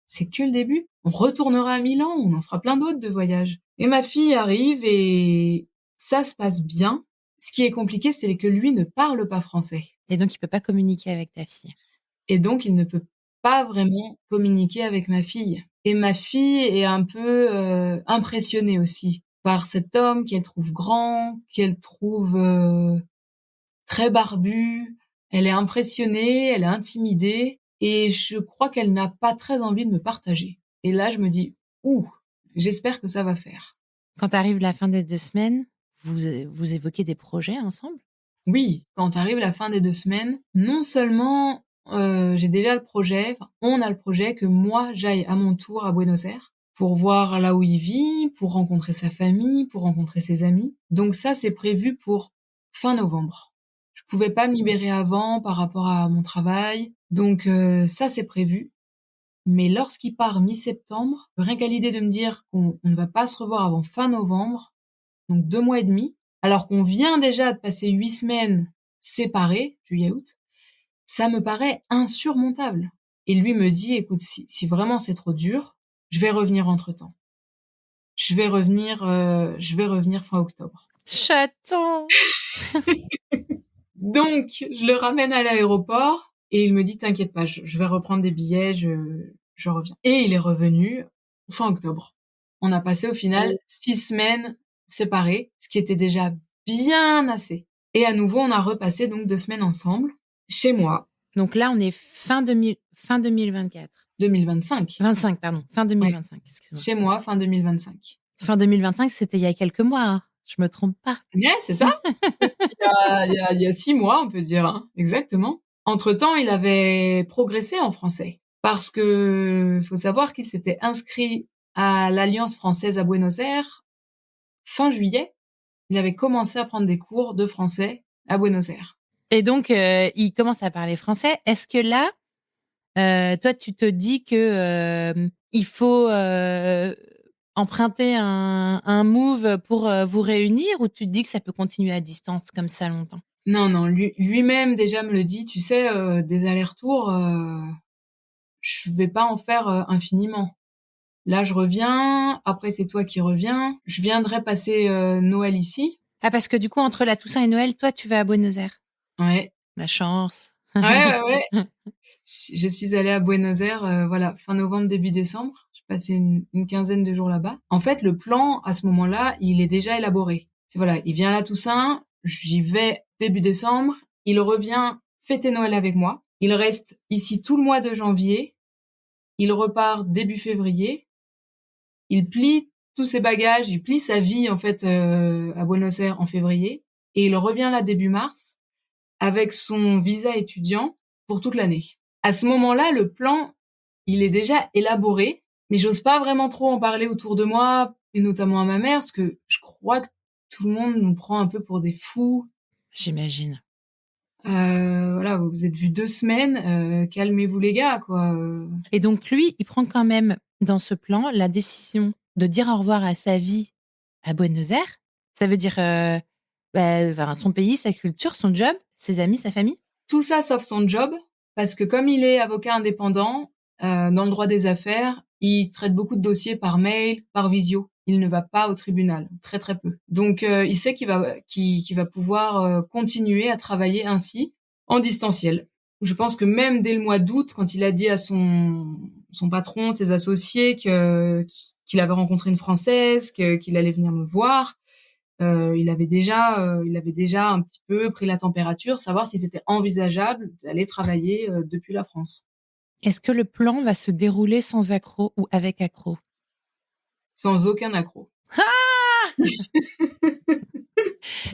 Speaker 1: C'est que le début. On retournera à Milan, on en fera plein d'autres de voyages. Et ma fille arrive et ça se passe bien. Ce qui est compliqué, c'est que lui ne parle pas français.
Speaker 2: Et donc, il peut pas communiquer avec ta fille.
Speaker 1: Et donc, il ne peut pas vraiment communiquer avec ma fille. Et ma fille est un peu impressionnée aussi par cet homme qu'elle trouve grand, qu'elle trouve très barbu. Elle est impressionnée, elle est intimidée, et je crois qu'elle n'a pas très envie de me partager. Et là, je me dis, ouh, j'espère que ça va faire.
Speaker 2: Quand arrive la fin des 2 semaines, vous évoquez des projets ensemble?
Speaker 1: Oui, quand arrive la fin des 2 semaines, non seulement j'ai déjà le projet, enfin, on a le projet que moi j'aille à mon tour à Buenos Aires pour voir là où il vit, pour rencontrer sa famille, pour rencontrer ses amis. Donc ça, c'est prévu pour fin novembre. Je pouvais pas me libérer avant par rapport à mon travail, donc ça c'est prévu. Mais lorsqu'il part mi-septembre, rien qu'à l'idée de me dire qu'on ne va pas se revoir avant fin novembre, donc 2 mois et demi, alors qu'on vient déjà de passer 8 semaines séparés, juillet-août, ça me paraît insurmontable. Et lui me dit, écoute, si vraiment c'est trop dur, je vais revenir entre-temps. Je vais revenir fin octobre.
Speaker 2: Chaton!
Speaker 1: Donc, je le ramène à l'aéroport et il me dit, t'inquiète pas, je vais reprendre des billets, je reviens. Et il est revenu fin octobre. On a passé au final 6 semaines séparés, ce qui était déjà bien assez. Et à nouveau, on a repassé donc 2 semaines ensemble, chez moi.
Speaker 2: Donc là, on est fin 2024.
Speaker 1: 2025.
Speaker 2: 25, pardon. Fin 2025, excuse-moi.
Speaker 1: Chez moi, fin 2025.
Speaker 2: Fin 2025, c'était il y a quelques mois, hein. Je me trompe pas.
Speaker 1: Ouais, c'est ça. Il y a 6 mois, on peut dire, hein. Exactement. Entre-temps, il avait progressé en français. Parce que, faut savoir qu'il s'était inscrit à l'Alliance française à Buenos Aires fin juillet. Il avait commencé à prendre des cours de français à Buenos Aires.
Speaker 2: Et donc, il commence à parler français. Est-ce que là, toi, tu te dis que il faut emprunter un move pour vous réunir, ou tu te dis que ça peut continuer à distance comme ça longtemps?
Speaker 1: Non, lui-même déjà me le dit, tu sais, des allers-retours, je vais pas en faire infiniment. Là, je reviens, après c'est toi qui reviens. Je viendrai passer Noël ici.
Speaker 2: Ah, parce que du coup, entre la Toussaint et Noël, toi, tu vas à Buenos Aires.
Speaker 1: Ouais.
Speaker 2: La chance.
Speaker 1: Ouais. Je suis allée à Buenos Aires, voilà, fin novembre, début décembre. J'ai passé une quinzaine de jours là-bas. En fait, le plan, à ce moment-là, il est déjà élaboré. C'est voilà, il vient à la Toussaint, j'y vais début décembre, il revient fêter Noël avec moi. Il reste ici tout le mois de janvier. Il repart début février. Il plie tous ses bagages, il plie sa vie, en fait, à Buenos Aires en février. Et il revient là début mars avec son visa étudiant pour toute l'année. À ce moment-là, le plan, il est déjà élaboré, mais j'ose pas vraiment trop en parler autour de moi, et notamment à ma mère, parce que je crois que tout le monde nous prend un peu pour des fous.
Speaker 2: J'imagine.
Speaker 1: Voilà, vous êtes vus 2 semaines, calmez-vous les gars, quoi.
Speaker 2: Et donc lui, il prend quand même dans ce plan la décision de dire au revoir à sa vie à Buenos Aires. Ça veut dire son pays, sa culture, son job, ses amis, sa famille.
Speaker 1: Tout ça sauf son job, parce que comme il est avocat indépendant, dans le droit des affaires, il traite beaucoup de dossiers par mail, par visio. Il ne va pas au tribunal, très très peu. Donc il sait qu'il va pouvoir continuer à travailler ainsi en distanciel. Je pense que même dès le mois d'août, quand il a dit à son patron, ses associés qu'il avait rencontré une Française, qu'il allait venir me voir, il avait déjà un petit peu pris la température, savoir si c'était envisageable d'aller travailler depuis la France.
Speaker 2: Est-ce que le plan va se dérouler sans accroc ou avec accroc?
Speaker 1: Sans aucun accroc.
Speaker 2: Ah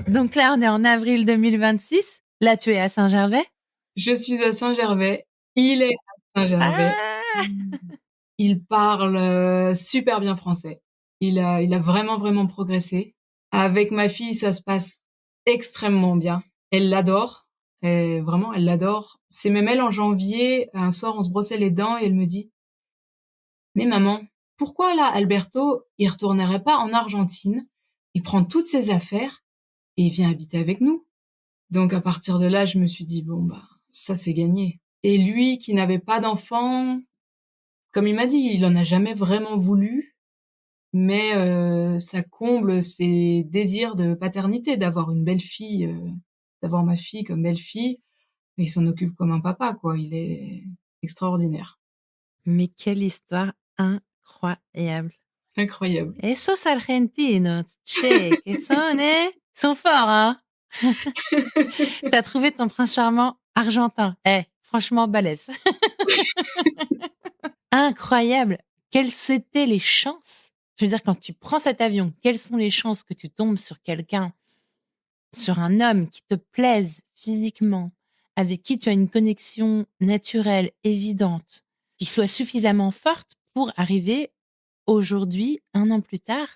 Speaker 2: Donc là, on est en avril 2026. Là, tu es à Saint-Gervais?
Speaker 1: Je suis à Saint-Gervais. Il est à Saint-Gervais.
Speaker 2: Ah
Speaker 1: Il parle super bien français. Il a vraiment, vraiment progressé. Avec ma fille, ça se passe extrêmement bien. Elle l'adore. Et vraiment, elle l'adore. C'est même elle en janvier, un soir, on se brossait les dents et elle me dit: «Mais maman, pourquoi là, Alberto, il retournerait pas en Argentine, il prend toutes ses affaires et il vient habiter avec nous?» Donc à partir de là, je me suis dit: «Bon, bah, ça c'est gagné». Et lui qui n'avait pas d'enfant, comme il m'a dit, il en a jamais vraiment voulu, mais ça comble ses désirs de paternité, d'avoir une belle-fille, d'avoir ma fille comme belle-fille. Il s'en occupe comme un papa, quoi. Il est extraordinaire.
Speaker 2: Mais quelle histoire incroyable.
Speaker 1: Incroyable.
Speaker 2: Esos argentinos, che, que son, eh? Ils sont forts, hein? Tu as trouvé ton prince charmant argentin. Eh, franchement balèze. Incroyable. Quelles étaient les chances? Je veux dire, quand tu prends cet avion, quelles sont les chances que tu tombes sur quelqu'un, sur un homme qui te plaise physiquement, avec qui tu as une connexion naturelle, évidente, qui soit suffisamment forte pour arriver aujourd'hui, 1 an plus tard,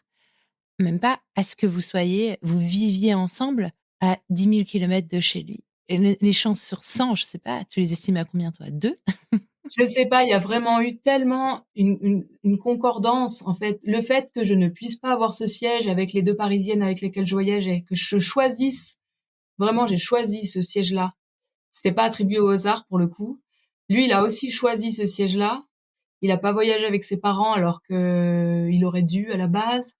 Speaker 2: même pas à ce que vous viviez ensemble à 10 000 kilomètres de chez lui. Et les chances sur 100, je sais pas, tu les estimes à combien toi? 2?
Speaker 1: Je ne sais pas, il y a vraiment eu tellement une concordance, en fait. Le fait que je ne puisse pas avoir ce siège avec les 2 Parisiennes avec lesquelles je voyageais, que je choisisse, vraiment, j'ai choisi ce siège-là. C'était pas attribué au hasard, pour le coup. Lui, il a aussi choisi ce siège-là. Il a pas voyagé avec ses parents alors que il aurait dû à la base.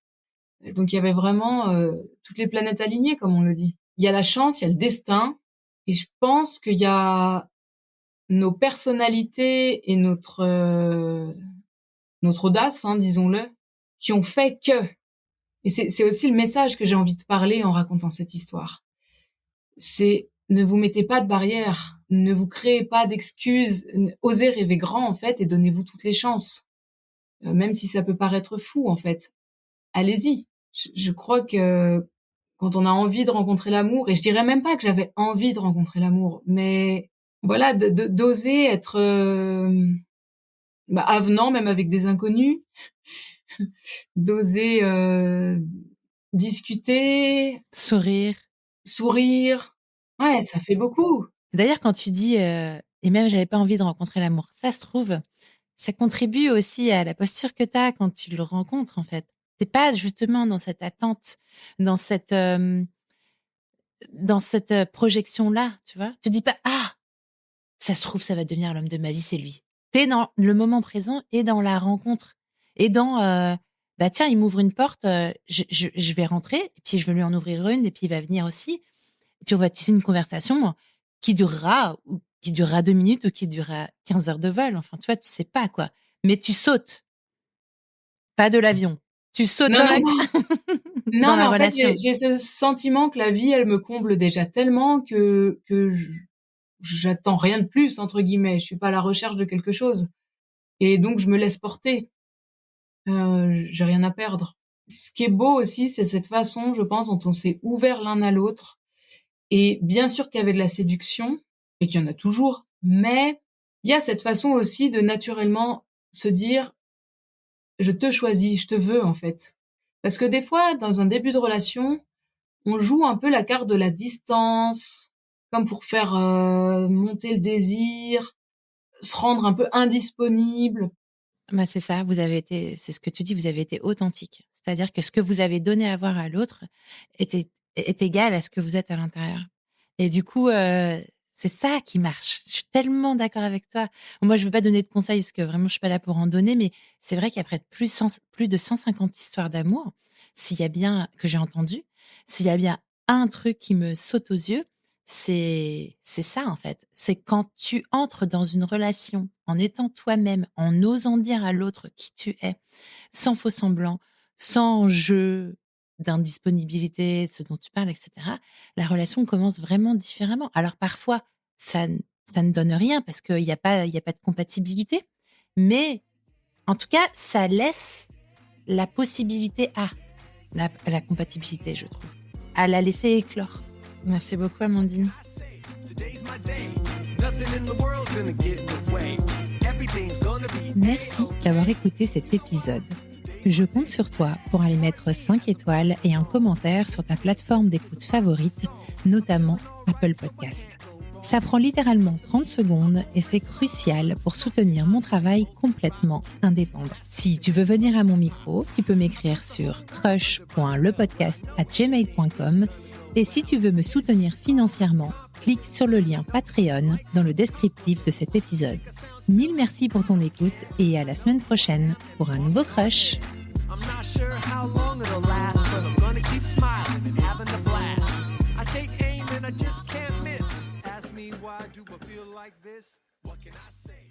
Speaker 1: Donc il y avait vraiment toutes les planètes alignées, comme on le dit. Il y a la chance, il y a le destin, et je pense qu'il y a nos personnalités et notre audace, hein, disons-le, qui ont fait que. Et c'est aussi le message que j'ai envie de parler en racontant cette histoire. C'est ne vous mettez pas de barrières, ne vous créez pas d'excuses, osez rêver grand en fait et donnez-vous toutes les chances, même si ça peut paraître fou en fait. Allez-y. Je crois que quand on a envie de rencontrer l'amour, et je dirais même pas que j'avais envie de rencontrer l'amour, mais voilà, d'oser être avenant même avec des inconnus, d'oser discuter,
Speaker 2: Sourire.
Speaker 1: sourire. Ouais, ça fait beaucoup.
Speaker 2: D'ailleurs, quand tu dis, «Et même j'avais pas envie de rencontrer l'amour», ça se trouve, ça contribue aussi à la posture que tu as quand tu le rencontres, en fait. Tu es pas justement dans cette attente, dans cette, projection-là, tu vois? Tu dis pas: «Ah! Ça se trouve, ça va devenir l'homme de ma vie, c'est lui». Tu es dans le moment présent et dans la rencontre et dans, «Bah, tiens, il m'ouvre une porte, je vais rentrer et puis je vais lui en ouvrir une et puis il va venir aussi». Et puis on va tisser une conversation qui durera 2 minutes ou qui durera 15 heures de vol. Enfin, tu vois, tu sais pas, quoi. Mais tu sautes, pas de l'avion. Tu sautes
Speaker 1: Non,
Speaker 2: dans
Speaker 1: non,
Speaker 2: la
Speaker 1: non.
Speaker 2: dans
Speaker 1: Non, mais
Speaker 2: la
Speaker 1: en fait,
Speaker 2: relation.
Speaker 1: j'ai ce sentiment que la vie, elle me comble déjà tellement que j'attends rien de plus, entre guillemets. Je suis pas à la recherche de quelque chose. Et donc, je me laisse porter. J'ai rien à perdre. Ce qui est beau aussi, c'est cette façon, je pense, dont on s'est ouvert l'un à l'autre. Et bien sûr qu'il y avait de la séduction, et qu'il y en a toujours, mais il y a cette façon aussi de naturellement se dire: «Je te choisis, je te veux», en fait. Parce que des fois, dans un début de relation, on joue un peu la carte de la distance, comme pour faire monter le désir, se rendre un peu indisponible.
Speaker 2: Bah, c'est ça, c'est ce que tu dis, vous avez été authentique. C'est-à-dire que ce que vous avez donné à voir à l'autre est égal à ce que vous êtes à l'intérieur. Et du coup, c'est ça qui marche. Je suis tellement d'accord avec toi. Moi, je veux pas donner de conseils parce que vraiment je suis pas là pour en donner, mais c'est vrai qu'après plus de 150 histoires d'amour, s'il y a bien que j'ai entendu, s'il y a bien un truc qui me saute aux yeux, c'est ça, en fait. C'est quand tu entres dans une relation en étant toi-même, en osant dire à l'autre qui tu es, sans faux semblant, sans jeu d'indisponibilité, ce dont tu parles, et cetera, la relation commence vraiment différemment. Alors parfois, ça n ça ne donne rien parce qu'il y a pas de compatibilité, mais en tout cas, ça laisse la possibilité à la compatibilité, je trouve, à la laisser éclore. Merci beaucoup, Amandine. Merci d'avoir écouté cet épisode. Je compte sur toi pour aller mettre 5 étoiles et un commentaire sur ta plateforme d'écoute favorite, notamment Apple Podcast. Ça prend littéralement 30 secondes et c'est crucial pour soutenir mon travail complètement indépendant. Si tu veux venir à mon micro, tu peux m'écrire sur crush.lepodcast@gmail.com et si tu veux me soutenir financièrement, clique sur le lien Patreon dans le descriptif de cet épisode. Mille merci pour ton écoute et à la semaine prochaine pour un nouveau Crush.
Speaker 3: I'm not sure how long it'll last, but I'm gonna keep smiling and having a blast. I take aim and I just can't miss. Ask me why do I feel like this? What can I say?